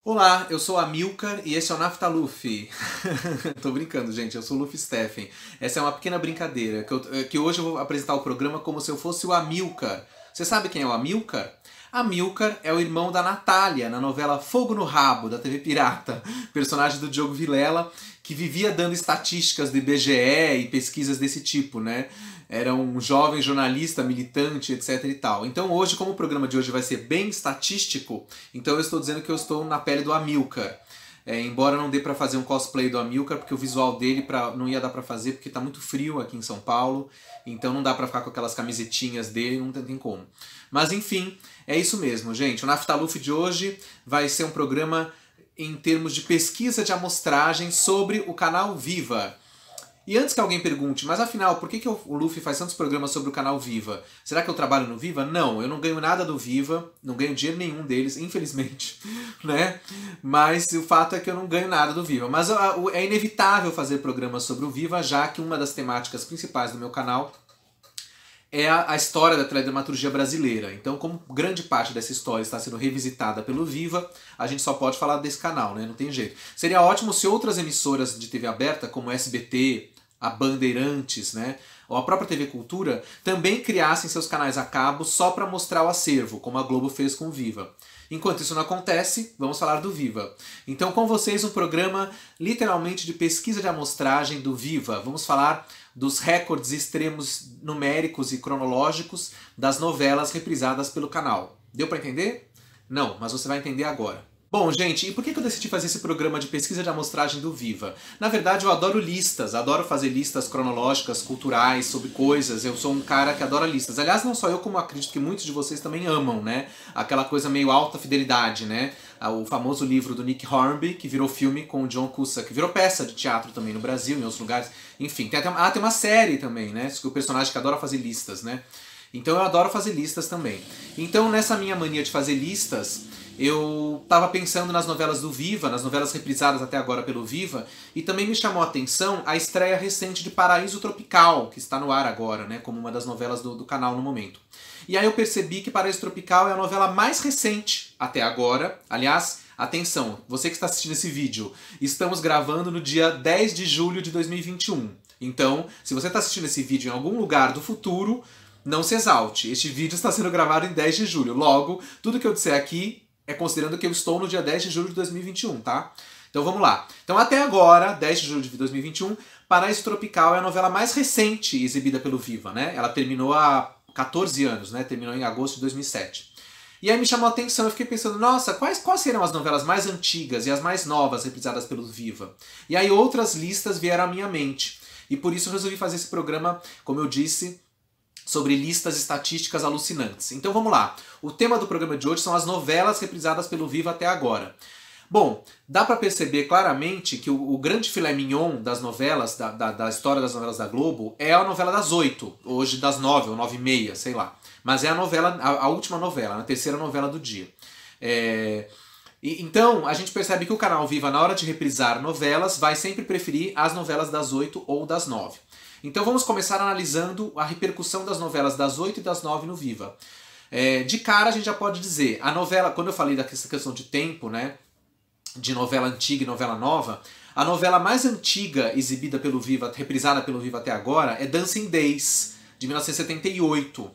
Olá, eu sou a Milcar e esse é o Naftaluf. Tô brincando, gente, eu sou o Luffy Steffen. Essa é uma pequena brincadeira, que hoje eu vou apresentar o programa como se eu fosse o Amilcar. Você sabe quem é o Amilcar? Amilcar é o irmão da Natália, na novela Fogo no Rabo, da TV Pirata, personagem do Diogo Vilela, que vivia dando estatísticas do IBGE e pesquisas desse tipo, né? Era um jovem jornalista, militante, etc e tal. Então hoje, como o programa de hoje vai ser bem estatístico, então eu estou dizendo que eu estou na pele do Amilcar. Embora não dê pra fazer um cosplay do Amilcar, porque o visual dele não ia dar pra fazer, porque tá muito frio aqui em São Paulo, então não dá pra ficar com aquelas camisetinhas dele, não tem como. Mas enfim, é isso mesmo, gente. O Naftaluf de hoje vai ser um programa em termos de pesquisa de amostragem sobre o canal Viva. E antes que alguém pergunte, mas afinal, por que o Luffy faz tantos programas sobre o canal Viva? Será que eu trabalho no Viva? Não, eu não ganho nada do Viva, não ganho dinheiro nenhum deles, infelizmente, né? Mas o fato é que eu não ganho nada do Viva. Mas é inevitável fazer programas sobre o Viva, já que uma das temáticas principais do meu canal é a história da teledramaturgia brasileira. Então, como grande parte dessa história está sendo revisitada pelo Viva, a gente só pode falar desse canal, né? Não tem jeito. Seria ótimo se outras emissoras de TV aberta, como SBT, a Bandeirantes, né, ou a própria TV Cultura, também criassem seus canais a cabo só para mostrar o acervo, como a Globo fez com o Viva. Enquanto isso não acontece, vamos falar do Viva. Então, com vocês, um programa literalmente de pesquisa de amostragem do Viva. Vamos falar dos recordes extremos numéricos e cronológicos das novelas reprisadas pelo canal. Deu para entender? Não, mas você vai entender agora. Bom, gente, e por que eu decidi fazer esse programa de pesquisa de amostragem do Viva? Na verdade, eu adoro listas, adoro fazer listas cronológicas, culturais, sobre coisas. Eu sou um cara que adora listas. Aliás, não só eu, como acredito que muitos de vocês também amam, né? Aquela coisa meio alta fidelidade, né? O famoso livro do Nick Hornby, que virou filme com o John Cusack, que virou peça de teatro também no Brasil, em outros lugares. Enfim, tem uma série também, né? Que o personagem que adora fazer listas, né? Então eu adoro fazer listas também. Então, nessa minha mania de fazer listas, eu estava pensando nas novelas do Viva, nas novelas reprisadas até agora pelo Viva, e também me chamou a atenção a estreia recente de Paraíso Tropical, que está no ar agora, né, como uma das novelas do canal no momento. E aí eu percebi que Paraíso Tropical é a novela mais recente até agora. Aliás, atenção, você que está assistindo esse vídeo, estamos gravando no dia 10 de julho de 2021. Então, se você está assistindo esse vídeo em algum lugar do futuro, não se exalte. Este vídeo está sendo gravado em 10 de julho. Logo, tudo que eu disser aqui é considerando que eu estou no dia 10 de julho de 2021, tá? Então vamos lá. Então até agora, 10 de julho de 2021, Paraíso Tropical é a novela mais recente exibida pelo Viva, né? Ela terminou há 14 anos, né? Terminou em agosto de 2007. E aí me chamou a atenção, eu fiquei pensando, nossa, quais serão as novelas mais antigas e as mais novas reprisadas pelo Viva? E aí outras listas vieram à minha mente. E por isso eu resolvi fazer esse programa, como eu disse, sobre listas estatísticas alucinantes. Então vamos lá. O tema do programa de hoje são as novelas reprisadas pelo Viva até agora. Bom, dá para perceber claramente que o grande filé mignon das novelas, da história das novelas da Globo, é a novela das 8, hoje das 9 ou 9h30, sei lá. Mas é a novela, a última novela, a terceira novela do dia. Então, a gente percebe que o canal Viva, na hora de reprisar novelas, vai sempre preferir as novelas das 8 ou das 9. Então vamos começar analisando a repercussão das novelas das 8 e das 9 no Viva. De cara a gente já pode dizer, a novela, quando eu falei dessa questão de tempo, né, de novela antiga e novela nova, a novela mais antiga exibida pelo Viva, reprisada pelo Viva até agora, é Dancing Days, de 1978.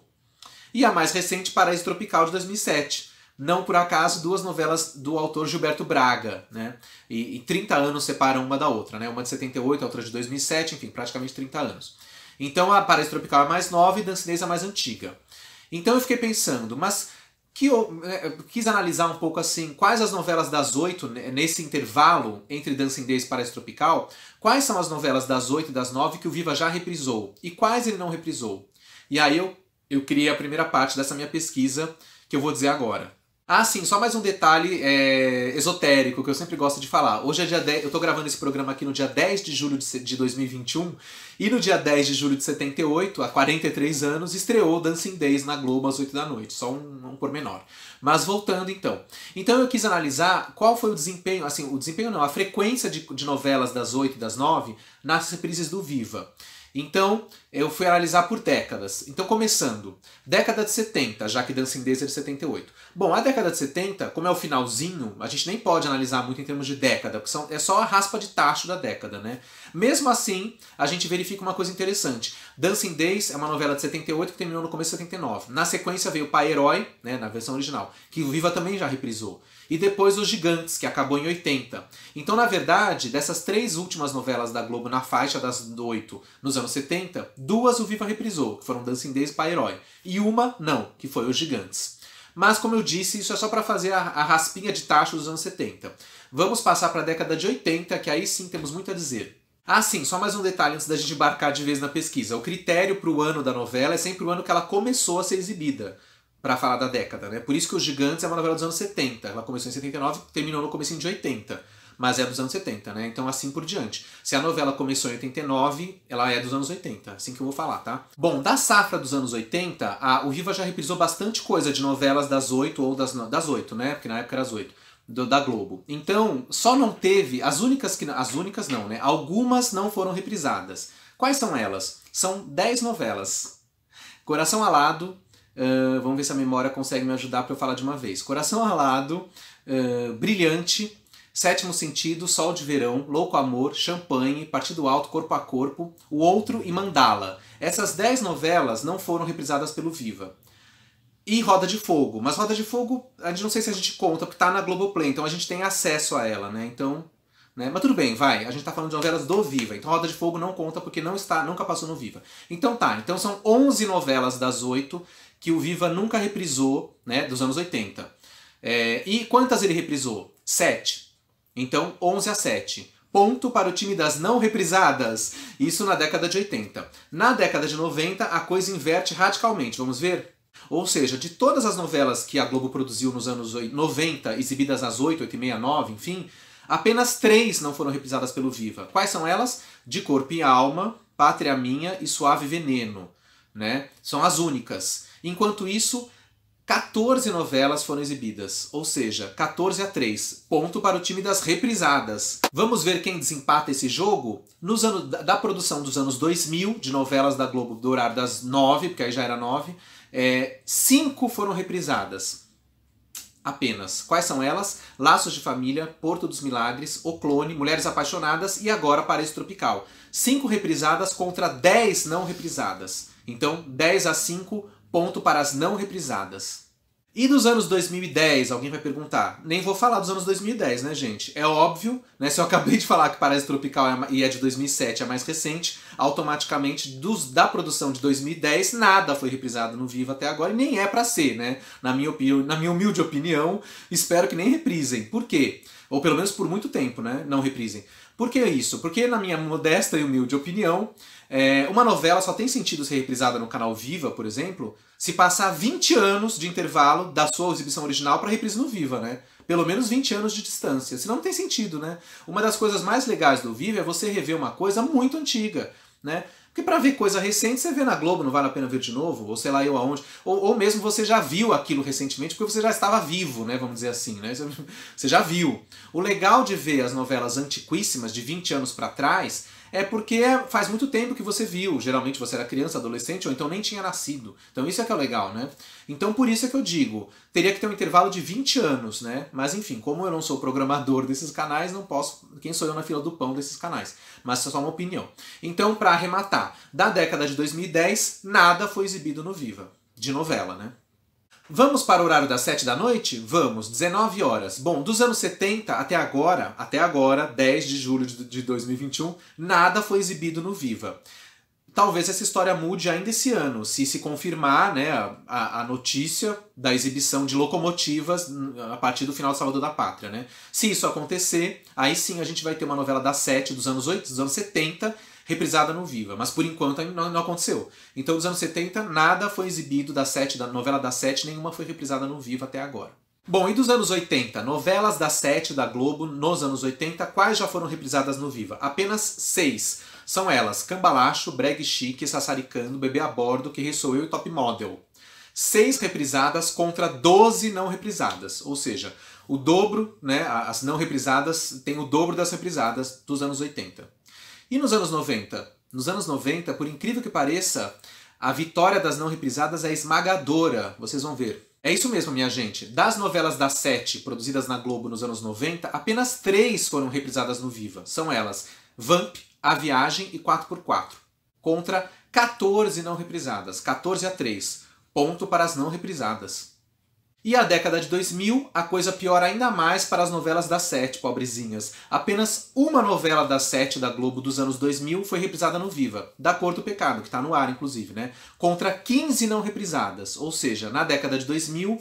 E a mais recente, Paraíso Tropical, de 2007. Não por acaso, duas novelas do autor Gilberto Braga, né? E 30 anos separam uma da outra, né? Uma de 78, a outra de 2007, enfim, praticamente 30 anos. Então a Paraíso Tropical é mais nova e Dancing Days é mais antiga. Então eu fiquei pensando, mas quis analisar um pouco assim, quais as novelas das 8, nesse intervalo entre Dancing Days e Paraíso Tropical, quais são as novelas das 8 e das 9 que o Viva já reprisou e quais ele não reprisou. E aí eu criei a primeira parte dessa minha pesquisa que eu vou dizer agora. Ah, sim, só mais um detalhe esotérico que eu sempre gosto de falar. Hoje é dia 10, eu tô gravando esse programa aqui no dia 10 de julho de 2021 e no dia 10 de julho de 78, há 43 anos, estreou Dancing Days na Globo às 8 da noite. Só um pormenor. Mas voltando então. Então eu quis analisar qual foi o desempenho, assim, o desempenho não, a frequência de novelas das 8 e das 9 nas reprises do Viva. Então, eu fui analisar por décadas. Então, começando, década de 70, já que Dancing Days é de 78. Bom, a década de 70, como é o finalzinho, a gente nem pode analisar muito em termos de década, porque é só a raspa de tacho da década, né? Mesmo assim, a gente verifica uma coisa interessante. Dancing Days é uma novela de 78 que terminou no começo de 79. Na sequência veio Pai Herói, né, na versão original, que o Viva também já reprisou. E depois Os Gigantes, que acabou em 80. Então, na verdade, dessas 3 últimas novelas da Globo na faixa das 8 nos anos 70, 2 o Viva reprisou, que foram Dancing Days e Pai Herói. E uma não, que foi Os Gigantes. Mas, como eu disse, isso é só para fazer a raspinha de tacho dos anos 70. Vamos passar para a década de 80, que aí sim temos muito a dizer. Ah, sim, só mais um detalhe antes da gente embarcar de vez na pesquisa. O critério para o ano da novela é sempre o ano que ela começou a ser exibida, para falar da década, né? Por isso que Os Gigantes é uma novela dos anos 70. Ela começou em 79 e terminou no comecinho de 80. Mas é dos anos 70, né? Então assim por diante. Se a novela começou em 89, ela é dos anos 80. Assim que eu vou falar, tá? Bom, da safra dos anos 80, o Viva já reprisou bastante coisa de novelas das 8 ou das 8, né? Porque na época era as 8. Da Globo. Então, só não teve... As únicas não, né? Algumas não foram reprisadas. Quais são elas? São 10 novelas. Coração Alado... vamos ver se a memória consegue me ajudar para eu falar de uma vez. Coração Alado, Brilhante, Sétimo Sentido, Sol de Verão, Louco Amor, Champanhe, Partido Alto, Corpo a Corpo, O Outro e Mandala. Essas 10 novelas não foram reprisadas pelo Viva. E Roda de Fogo. Mas Roda de Fogo, a gente não sei se a gente conta, porque tá na Globoplay, então a gente tem acesso a ela, né? Então... né? Mas tudo bem, vai. A gente tá falando de novelas do Viva. Então Roda de Fogo não conta porque nunca passou no Viva. Então tá. Então são 11 novelas das 8 que o Viva nunca reprisou, né, dos anos 80. E quantas ele reprisou? 7. Então 11 a 7. Ponto para o time das não reprisadas. Isso na década de 80. Na década de 90 a coisa inverte radicalmente. Vamos ver? Ou seja, de todas as novelas que a Globo produziu nos anos 90, exibidas às 8, 8 e meia, 9, enfim... apenas 3 não foram reprisadas pelo Viva. Quais são elas? De Corpo e Alma, Pátria Minha e Suave Veneno. Né? São as únicas. Enquanto isso, 14 novelas foram exibidas. Ou seja, 14 a 3. Ponto para o time das reprisadas. Vamos ver quem desempata esse jogo? Da produção dos anos 2000, de novelas da Globo do horário das 9, porque aí já era 9, 5 foram reprisadas. Apenas. Quais são elas? Laços de Família, Porto dos Milagres, O Clone, Mulheres Apaixonadas e agora Paraíso Tropical. 5 reprisadas contra 10 não reprisadas. Então, 10 a 5, ponto para as não reprisadas. E dos anos 2010, alguém vai perguntar. Nem vou falar dos anos 2010, né, gente? É óbvio, né? Se eu acabei de falar que Paraíso Tropical e é de 2007, é mais recente, automaticamente da produção de 2010, nada foi reprisado no Viva até agora e nem é pra ser, né? Na minha humilde opinião, espero que nem reprisem. Por quê? Ou pelo menos por muito tempo, né? Não reprisem. Por que isso? Porque, na minha modesta e humilde opinião, uma novela só tem sentido ser reprisada no canal Viva, por exemplo, se passar 20 anos de intervalo da sua exibição original para reprise no Viva, né? Pelo menos 20 anos de distância. Senão não tem sentido, né? Uma das coisas mais legais do Viva é você rever uma coisa muito antiga, né? Porque pra ver coisa recente, você vê na Globo, não vale a pena ver de novo, ou sei lá eu aonde. Ou mesmo você já viu aquilo recentemente, porque você já estava vivo, né? Vamos dizer assim, né? Você já viu. O legal de ver as novelas antiquíssimas, de 20 anos pra trás, é porque faz muito tempo que você viu. Geralmente você era criança, adolescente, ou então nem tinha nascido. Então isso é que é o legal, né? Então por isso é que eu digo, teria que ter um intervalo de 20 anos, né? Mas enfim, como eu não sou programador desses canais, não posso... Quem sou eu na fila do pão desses canais? Mas é só uma opinião. Então, para arrematar, da década de 2010, nada foi exibido no Viva. De novela, né? Vamos para o horário das 7 da noite? Vamos, 19 horas. Bom, dos anos 70 até agora, 10 de julho de 2021, nada foi exibido no Viva. Talvez essa história mude ainda esse ano, se confirmar, né, a notícia da exibição de locomotivas a partir do final do Salvador da Pátria, né? Se isso acontecer, aí sim a gente vai ter uma novela das 7 dos anos 8, dos anos 70, reprisada no Viva, mas por enquanto não aconteceu. Então dos anos 70 nada foi exibido da novela das 7, nenhuma foi reprisada no Viva até agora. Bom, e dos anos 80, novelas das 7 da Globo nos anos 80, quais já foram reprisadas no Viva? Apenas 6. São elas: Cambalacho, Brega Chique, Sassaricando, Bebê a Bordo, Que Rei Sou Eu e Top Model. 6 reprisadas contra 12 não reprisadas, ou seja, o dobro, né, as não reprisadas tem o dobro das reprisadas dos anos 80. E nos anos 90? Nos anos 90, por incrível que pareça, a vitória das não reprisadas é esmagadora, vocês vão ver. É isso mesmo, minha gente. Das novelas das 7 produzidas na Globo nos anos 90, apenas 3 foram reprisadas no Viva. São elas Vamp, A Viagem e 4x4. Contra 14 não reprisadas, 14-3. Ponto para as não reprisadas. E a década de 2000, a coisa piora ainda mais para as novelas das 7, pobrezinhas. Apenas uma novela das 7 da Globo dos anos 2000 foi reprisada no Viva, Da Cor do Pecado, que está no ar, inclusive, né? Contra 15 não reprisadas. Ou seja, na década de 2000,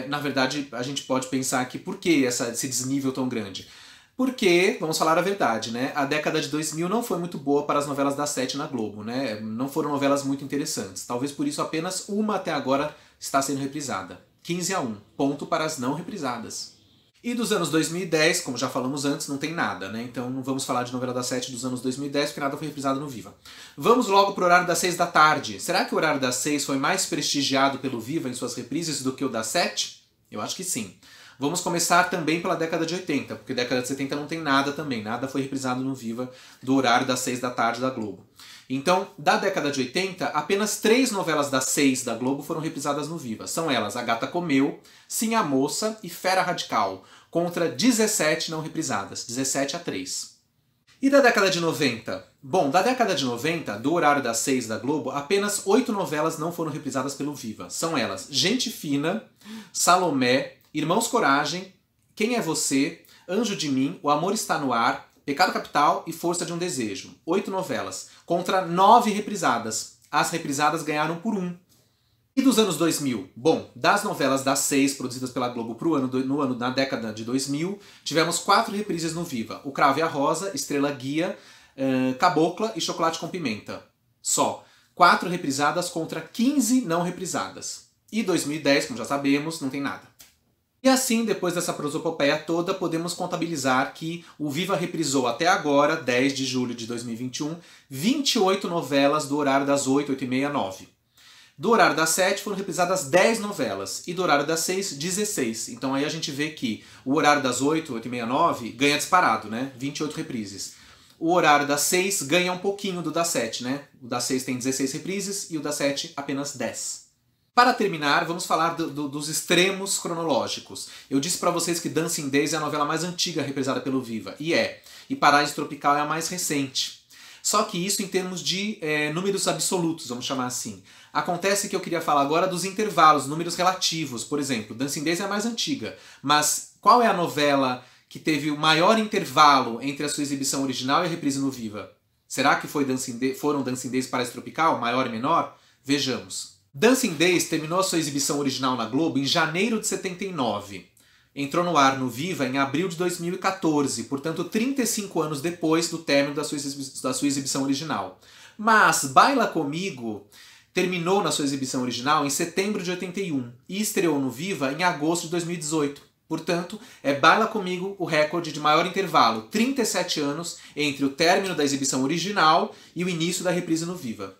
na verdade, a gente pode pensar que por que esse desnível tão grande? Porque, vamos falar a verdade, né? A década de 2000 não foi muito boa para as novelas das 7 na Globo, né? Não foram novelas muito interessantes. Talvez por isso apenas uma até agora está sendo reprisada. 15-1, ponto para as não reprisadas. E dos anos 2010, como já falamos antes, não tem nada, né? Então não vamos falar de novela das 7 dos anos 2010, porque nada foi reprisado no Viva. Vamos logo para o horário das 6 da tarde. Será que o horário das 6 foi mais prestigiado pelo Viva em suas reprises do que o das 7? Eu acho que sim. Vamos começar também pela década de 80, porque década de 70 não tem nada também, nada foi reprisado no Viva do horário das 6 da tarde da Globo. Então, da década de 80, apenas 3 novelas das 6 da Globo foram reprisadas no Viva. São elas A Gata Comeu, Sim a Moça e Fera Radical, contra 17 não reprisadas, 17-3. E da década de 90? Bom, da década de 90, do horário das 6 da Globo, apenas 8 novelas não foram reprisadas pelo Viva. São elas Gente Fina, Salomé, Irmãos Coragem, Quem é Você, Anjo de Mim, O Amor Está no Ar, Pecado Capital e Força de um Desejo. 8 novelas, contra 9 reprisadas. As reprisadas ganharam por 1. E dos anos 2000? Bom, das novelas das 6 produzidas pela Globo na década de 2000, tivemos 4 reprises no Viva. O Cravo e a Rosa, Estrela Guia, Cabocla e Chocolate com Pimenta. Só. 4 reprisadas contra 15 não reprisadas. E 2010, como já sabemos, não tem nada. E assim, depois dessa prosopopeia toda, podemos contabilizar que o Viva reprisou até agora, 10 de julho de 2021, 28 novelas do horário das 8, 8h30, 9. Do horário das 7 foram reprisadas 10 novelas e do horário das 6, 16. Então aí a gente vê que o horário das 8, 8h30, 9 ganha disparado, né? 28 reprises. O horário das 6 ganha um pouquinho do das 7, né? O das 6 tem 16 reprises e o das 7 apenas 10. Para terminar, vamos falar dos extremos cronológicos. Eu disse para vocês que Dancing Days é a novela mais antiga reprisada pelo Viva. E é. E Paraíso Tropical é a mais recente. Só que isso em termos de números absolutos, vamos chamar assim. Acontece que eu queria falar agora dos intervalos, números relativos. Por exemplo, Dancing Days é a mais antiga. Mas qual é a novela que teve o maior intervalo entre a sua exibição original e a reprise no Viva? Será que foram Dancing Days e Paraíso Tropical, maior e menor? Vejamos. Dancing Days terminou a sua exibição original na Globo em janeiro de 79. Entrou no ar no Viva em abril de 2014, portanto 35 anos depois do término da sua exibição original. Mas Baila Comigo terminou na sua exibição original em setembro de 81 e estreou no Viva em agosto de 2018. Portanto, é Baila Comigo o recorde de maior intervalo, 37 anos entre o término da exibição original e o início da reprise no Viva.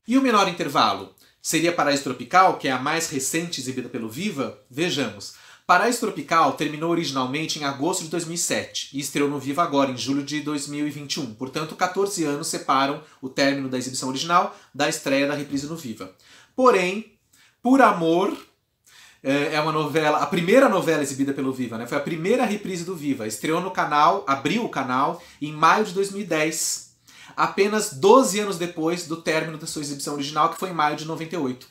E o menor intervalo? Seria Paraíso Tropical, que é a mais recente exibida pelo Viva? Vejamos. Paraíso Tropical terminou originalmente em agosto de 2007 e estreou no Viva agora, em julho de 2021. Portanto, 14 anos separam o término da exibição original da estreia da reprise no Viva. Porém, Por Amor é uma novela, a primeira novela exibida pelo Viva, né? Foi a primeira reprise do Viva. Estreou no canal, abriu o canal em maio de 2010. Apenas 12 anos depois do término da sua exibição original, que foi em maio de 98.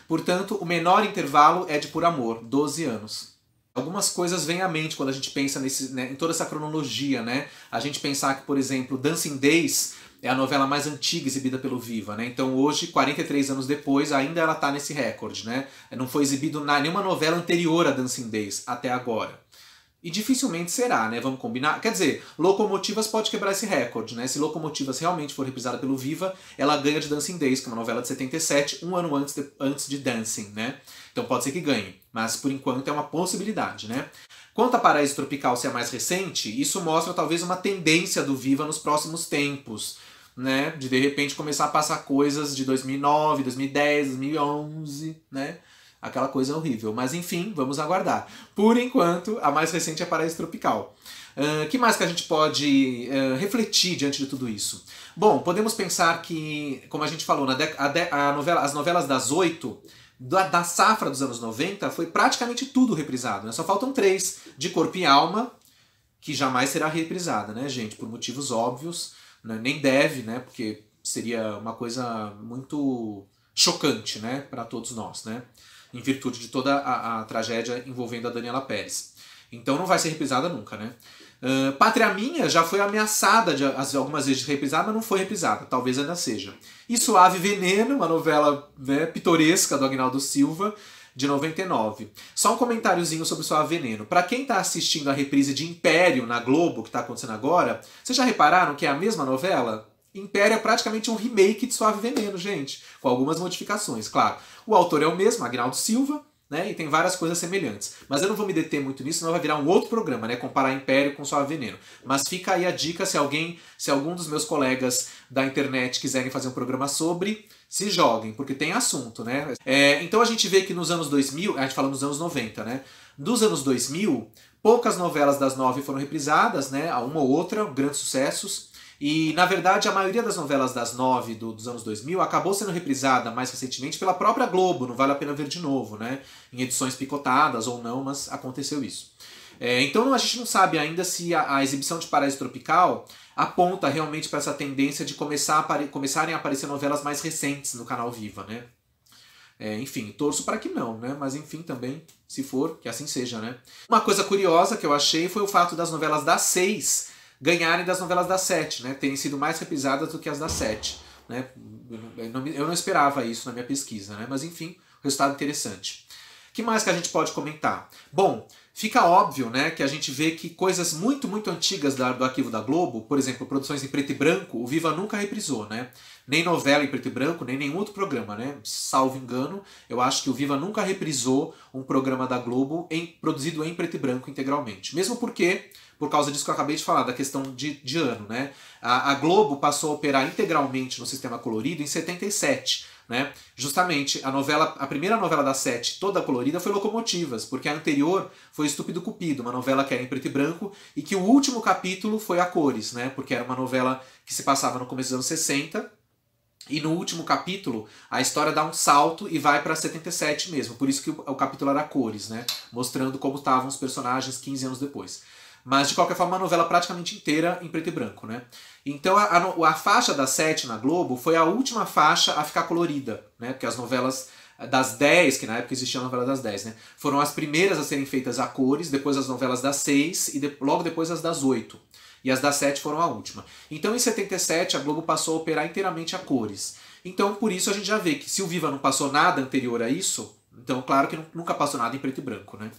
Portanto, o menor intervalo é de Por Amor, 12 anos. Algumas coisas vêm à mente quando a gente pensa em toda essa cronologia, né? A gente pensar que, por exemplo, Dancing Days é a novela mais antiga exibida pelo Viva, né? Então hoje, 43 anos depois, ainda ela está nesse recorde, né? Não foi exibido nenhuma novela anterior a Dancing Days até agora. E dificilmente será, né? Vamos combinar? Quer dizer, Locomotivas pode quebrar esse recorde, né? Se Locomotivas realmente for reprisada pelo Viva, ela ganha de Dancing Days, que é uma novela de 77, um ano antes de Dancing, né? Então pode ser que ganhe, mas por enquanto é uma possibilidade, né? Quanto a Paraíso Tropical ser a mais recente, isso mostra talvez uma tendência do Viva nos próximos tempos, né? De repente começar a passar coisas de 2009, 2010, 2011, né? aquela coisa horrível. Mas enfim, vamos aguardar. Por enquanto, a mais recente é Paraíso Tropical. Que mais que a gente pode refletir diante de tudo isso? Bom, podemos pensar que, como a gente falou, as novelas das 8, da safra dos anos 90, foi praticamente tudo reprisado, né? Só faltam 3, de Corpo e Alma, que jamais será reprisada, né, gente? Por motivos óbvios, né? Nem deve, né? Porque seria uma coisa muito chocante, né? Para todos nós, né? Em virtude de toda a tragédia envolvendo a Daniela Pérez. Então não vai ser reprisada nunca, né? Pátria Minha já foi ameaçada algumas vezes de reprisar, mas não foi reprisada. Talvez ainda seja. E Suave Veneno, uma novela, né, pitoresca do Agnaldo Silva, de 99. Só um comentáriozinho sobre Suave Veneno. Para quem está assistindo a reprise de Império na Globo, que está acontecendo agora, vocês já repararam que é a mesma novela? Império é praticamente um remake de Suave Veneno, gente. Com algumas modificações, claro. O autor é o mesmo, Agnaldo Silva, né, e tem várias coisas semelhantes. Mas eu não vou me deter muito nisso, senão vai virar um outro programa, né? Comparar Império com Suave Veneno. Mas fica aí a dica, se algum dos meus colegas da internet quiserem fazer um programa sobre, se joguem, porque tem assunto, né? Então a gente vê que nos anos 2000, a gente fala nos anos 90, né? Dos anos 2000, poucas novelas das 9 foram reprisadas, né? Uma ou outra, grandes sucessos. E, na verdade, a maioria das novelas das 9 dos anos 2000 acabou sendo reprisada mais recentemente pela própria Globo, não vale a pena ver de novo, né? Em edições picotadas ou não, mas aconteceu isso. Então a gente não sabe ainda se a exibição de Paraíso Tropical aponta realmente para essa tendência de começarem a aparecer novelas mais recentes no canal Viva, né? Enfim, torço para que não, né? Mas enfim, também, se for, que assim seja, né? Uma coisa curiosa que eu achei foi o fato das novelas das 6 ganharem das novelas das 7, né? Terem sido mais reprisadas do que as das 7. Né? Eu não esperava isso na minha pesquisa, né? Mas enfim, resultado interessante. O que mais que a gente pode comentar? Bom, fica óbvio, né, que a gente vê que coisas muito, muito antigas do arquivo da Globo, por exemplo, produções em preto e branco, o Viva nunca reprisou, né? Nem novela em preto e branco, nem nenhum outro programa, né? Salvo engano, eu acho que o Viva nunca reprisou um programa da Globo produzido em preto e branco integralmente. Mesmo porque, por causa disso que eu acabei de falar, da questão de ano, né? A Globo passou a operar integralmente no sistema colorido em 77, né? Justamente, a primeira novela da 7, toda colorida, foi Locomotivas, porque a anterior foi Estúpido Cupido, uma novela que era em preto e branco, e que o último capítulo foi a cores, né? Porque era uma novela que se passava no começo dos anos 60, e no último capítulo, a história dá um salto e vai para 77 mesmo. Por isso que o capítulo era cores, né? Mostrando como estavam os personagens 15 anos depois. Mas, de qualquer forma, uma novela praticamente inteira em preto e branco, né? Então, a faixa das 7 na Globo foi a última faixa a ficar colorida, né? Porque as novelas das 10, que na época existia a novela das 10, né? Foram as primeiras a serem feitas a cores, depois as novelas das 6 e logo depois as das 8. E as das 7 foram a última. Então, em 77, a Globo passou a operar inteiramente a cores. Então, por isso, a gente já vê que se o Viva não passou nada anterior a isso, então, claro que nunca passou nada em preto e branco, né?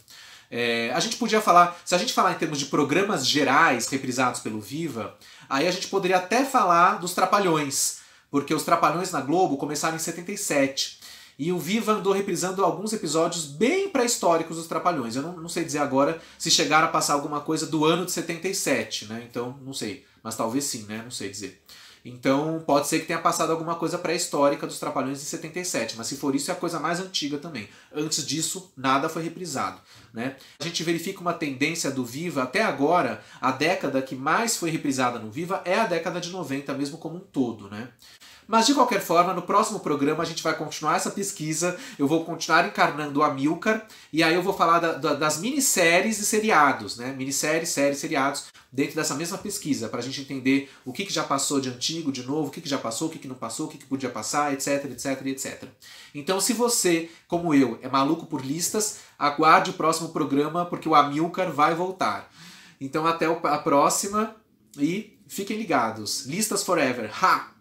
A gente podia falar, se a gente falar em termos de programas gerais reprisados pelo Viva, aí a gente poderia até falar dos Trapalhões, porque os Trapalhões na Globo começaram em 77. E o Viva andou reprisando alguns episódios bem pré-históricos dos Trapalhões. Eu não sei dizer agora se chegaram a passar alguma coisa do ano de 77, né? Então, não sei. Mas talvez sim, né? Não sei dizer. Então, pode ser que tenha passado alguma coisa pré-histórica dos Trapalhões em 77, mas se for isso, é a coisa mais antiga também. Antes disso, nada foi reprisado, né? A gente verifica uma tendência do Viva, até agora, a década que mais foi reprisada no Viva é a década de 90, mesmo como um todo, né? Mas, de qualquer forma, no próximo programa a gente vai continuar essa pesquisa, eu vou continuar encarnando o Amilcar, e aí eu vou falar das minisséries e seriados, né? Minisséries, séries, seriados, dentro dessa mesma pesquisa, para a gente entender o que já passou de antigo, de novo, o que já passou, o que não passou, o que podia passar, etc, etc, etc. Então, se você, como eu, é maluco por listas, aguarde o próximo programa, porque o Amilcar vai voltar. Então, até a próxima, e fiquem ligados. Listas Forever! Ha!